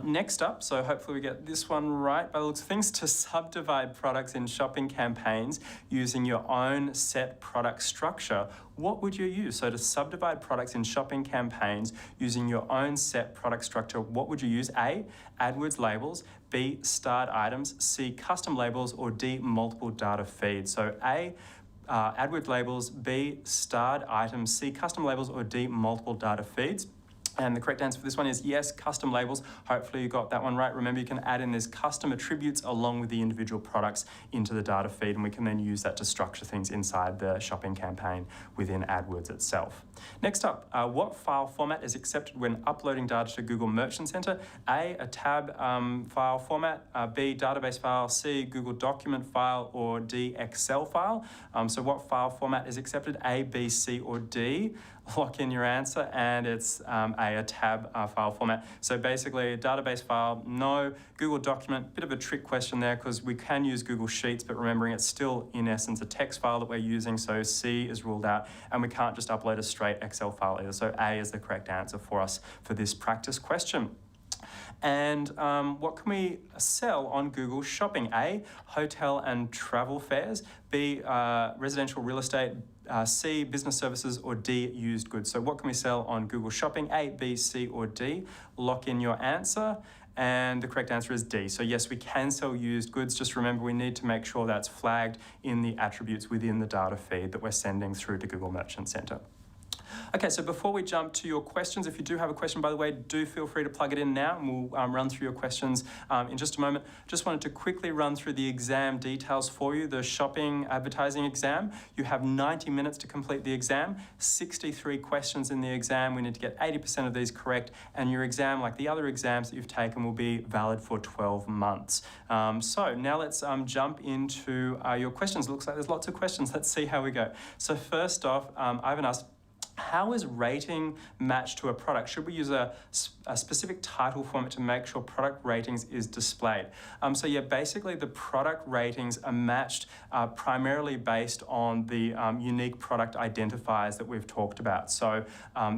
Next up, so hopefully we get this one right by the looks of things, to subdivide products in shopping campaigns using your own set product structure, what would you use? So to subdivide products in shopping campaigns using your own set product structure, what would you use? A, AdWords labels, B, starred items, C, custom labels, or D, multiple data feeds. So A, AdWords labels, B, starred items, C, custom labels, or D, multiple data feeds. And the correct answer for this one is yes, custom labels. Hopefully you got that one right. Remember, you can add in these custom attributes along with the individual products into the data feed, and we can then use that to structure things inside the shopping campaign within AdWords itself. Next up, what file format is accepted when uploading data to Google Merchant Center? A, a tab file format, B, database file, C, Google document file, or D, Excel file. So what file format is accepted? A, B, C, or D? Lock in your answer, and it's a tab file format. So basically, a database file, no. Google document, bit of a trick question there because we can use Google Sheets, but remembering it's still in essence a text file that we're using, so C is ruled out, and we can't just upload a straight Excel file either. So A is the correct answer for us for this practice question. And what can we sell on Google Shopping? A, hotel and travel fares, B, residential real estate, C, business services, or D, used goods. So what can we sell on Google Shopping? A, B, C, or D? Lock in your answer. And the correct answer is D. So yes, we can sell used goods. Just remember, we need to make sure that's flagged in the attributes within the data feed that we're sending through to Google Merchant Center. Okay, so before we jump to your questions, if you do have a question, by the way, do feel free to plug it in now, and we'll run through your questions in just a moment. Just wanted to quickly run through the exam details for you. The shopping advertising exam, you have 90 minutes to complete the exam, 63 questions in the exam. We need to get 80% of these correct, and your exam, like the other exams that you've taken, will be valid for 12 months. So now let's jump into your questions. It looks like there's lots of questions. Let's see how we go. So first off, Ivan asked, how is rating matched to a product? Should we use a specific title format to make sure product ratings is displayed? So yeah, basically the product ratings are matched primarily based on the unique product identifiers that we've talked about. So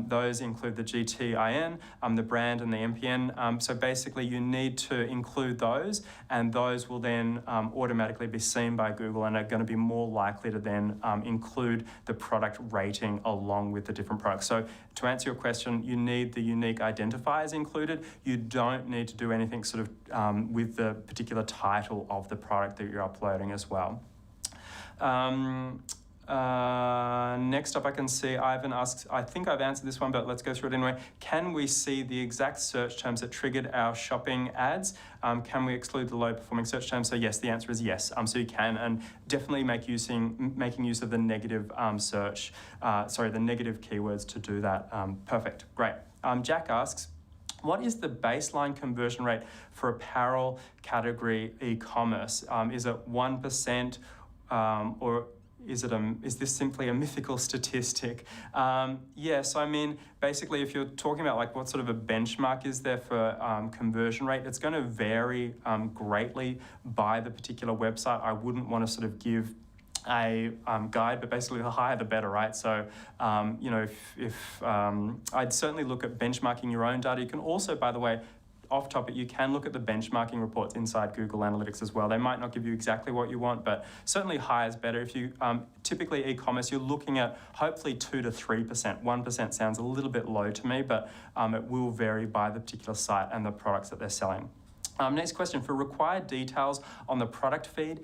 those include the GTIN, the brand and the MPN. So basically you need to include those, and those will then automatically be seen by Google and are going to be more likely to then include the product rating along with the different products. So to answer your question, you need the unique identifiers included. You don't need to do anything sort of with the particular title of the product that you're uploading as well. Next up, I can see Ivan asks, I think I've answered this one, but let's go through it anyway. Can we see the exact search terms that triggered our shopping ads? Can we exclude the low performing search terms? So yes, the answer is yes. So you can, and definitely making use of the negative the negative keywords to do that. Perfect, great. Jack asks, what is the baseline conversion rate for apparel category e-commerce? Is it 1% or is this simply a mythical statistic? Yes, I mean, basically, if you're talking about like what sort of a benchmark is there for conversion rate, it's going to vary greatly by the particular website. I wouldn't want to sort of give a guide, but basically the higher the better, right? So, you know, if I'd certainly look at benchmarking your own data. You can also, by the way, off topic, you can look at the benchmarking reports inside Google Analytics as well. They might not give you exactly what you want, but certainly higher is better. If you typically e-commerce, you're looking at hopefully 2 to 3%. 1% sounds a little bit low to me, but it will vary by the particular site and the products that they're selling. Next question, for required details on the product feed,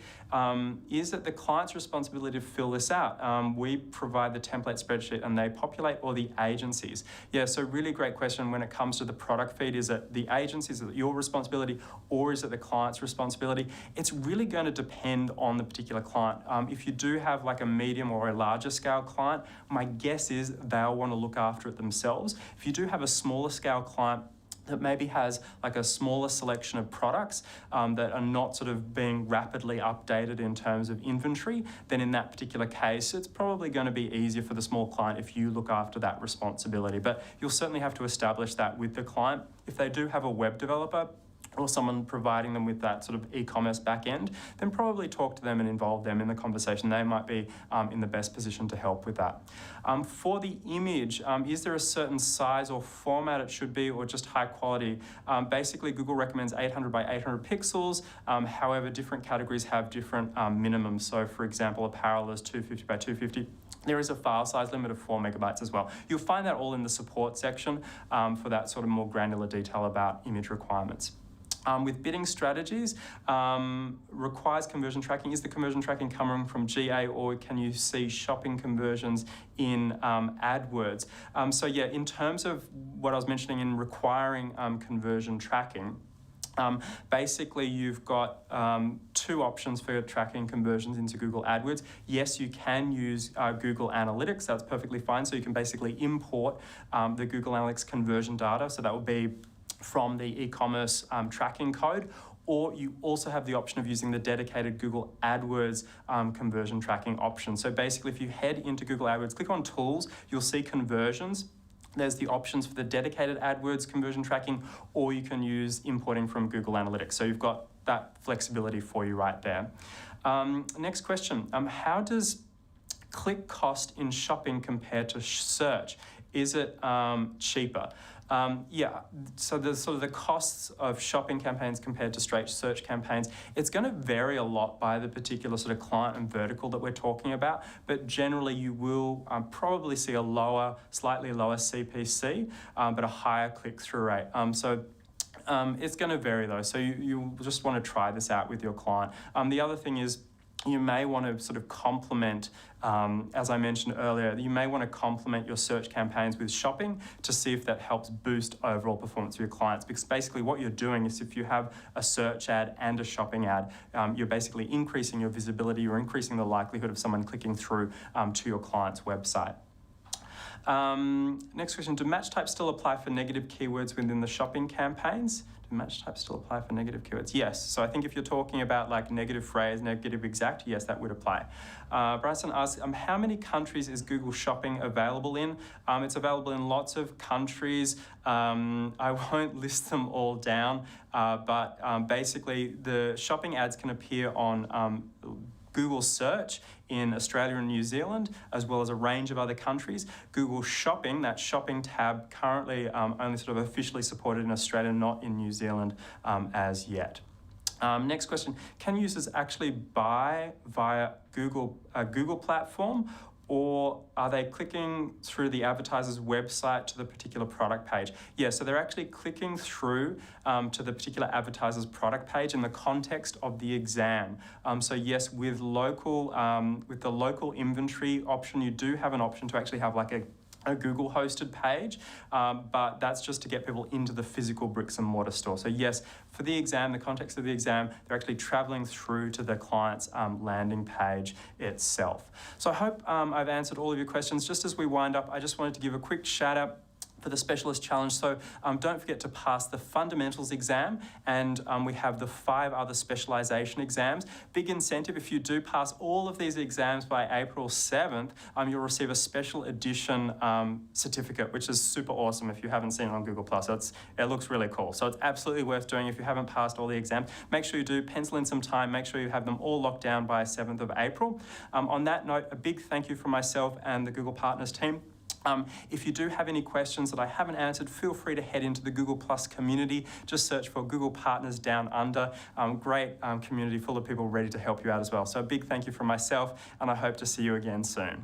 is it the client's responsibility to fill this out? We provide the template spreadsheet and they populate, or the agencies? Yeah, so really great question when it comes to the product feed. Is it the agencies, is it your responsibility, or is it the client's responsibility? It's really going to depend on the particular client. If you do have like a medium or a larger scale client, my guess is they'll want to look after it themselves. If you do have a smaller scale client that maybe has like a smaller selection of products that are not sort of being rapidly updated in terms of inventory, then in that particular case, it's probably going to be easier for the small client if you look after that responsibility. But you'll certainly have to establish that with the client. If they do have a web developer, or someone providing them with that sort of e-commerce back end, then probably talk to them and involve them in the conversation. They might be in the best position to help with that. For the image, is there a certain size or format it should be, or just high quality? Basically, Google recommends 800 by 800 pixels. However, different categories have different minimums. So for example, apparel is 250 by 250. There is a file size limit of 4 megabytes as well. You'll find that all in the support section for that sort of more granular detail about image requirements. With bidding strategies, requires conversion tracking. Is the conversion tracking coming from GA, or can you see shopping conversions in AdWords? So yeah, in terms of what I was mentioning in requiring conversion tracking, basically you've got 2 options for tracking conversions into Google AdWords. Yes, you can use Google Analytics. That's perfectly fine. So you can basically import the Google Analytics conversion data. So that will be from the e-commerce tracking code, or you also have the option of using the dedicated Google AdWords conversion tracking option. So basically, if you head into Google AdWords, click on Tools, you'll see Conversions. There's the options for the dedicated AdWords conversion tracking, or you can use importing from Google Analytics. So you've got that flexibility for you right there. Next question, how does click cost in shopping compare to search? Is it cheaper? Yeah, so the sort of the costs of shopping campaigns compared to straight search campaigns, it's going to vary a lot by the particular sort of client and vertical that we're talking about, but generally you will probably see a slightly lower CPC, but a higher click-through rate. It's going to vary though, so you just want to try this out with your client. The other thing is, you may want to sort of complement, as I mentioned earlier, you may want to complement your search campaigns with shopping to see if that helps boost overall performance of your clients. Because basically what you're doing is if you have a search ad and a shopping ad, you're basically increasing your visibility, you're increasing the likelihood of someone clicking through to your client's website. Next question, do match types still apply for negative keywords within the shopping campaigns? Do match types still apply for negative keywords? Yes. So I think if you're talking about like negative phrase, negative exact, yes, that would apply. Bryson asks, how many countries is Google Shopping available in? It's available in lots of countries. I won't list them all down, but basically the shopping ads can appear on Google Search in Australia and New Zealand, as well as a range of other countries. Google Shopping, that shopping tab, currently only sort of officially supported in Australia, not in New Zealand as yet. Next question, can users actually buy via Google platform, or are they clicking through the advertiser's website to the particular product page? Yeah, so they're actually clicking through to the particular advertiser's product page in the context of the exam. So yes, with the local inventory option, you do have an option to actually have like a Google hosted page, but that's just to get people into the physical bricks and mortar store. So yes, for the exam, the context of the exam, they're actually traveling through to the client's landing page itself. So I hope I've answered all of your questions. Just as we wind up, I just wanted to give a quick shout out for the Specialist Challenge. So don't forget to pass the Fundamentals exam, and we have the 5 other specialisation exams. Big incentive, if you do pass all of these exams by April 7th, you'll receive a special edition certificate, which is super awesome if you haven't seen it on Google+. It looks really cool. So it's absolutely worth doing if you haven't passed all the exams. Make sure you do, pencil in some time, make sure you have them all locked down by 7th of April. On that note, a big thank you from myself and the Google Partners team. If you do have any questions that I haven't answered, feel free to head into the Google Plus community. Just search for Google Partners Down Under. Great community full of people ready to help you out as well. So a big thank you from myself, and I hope to see you again soon.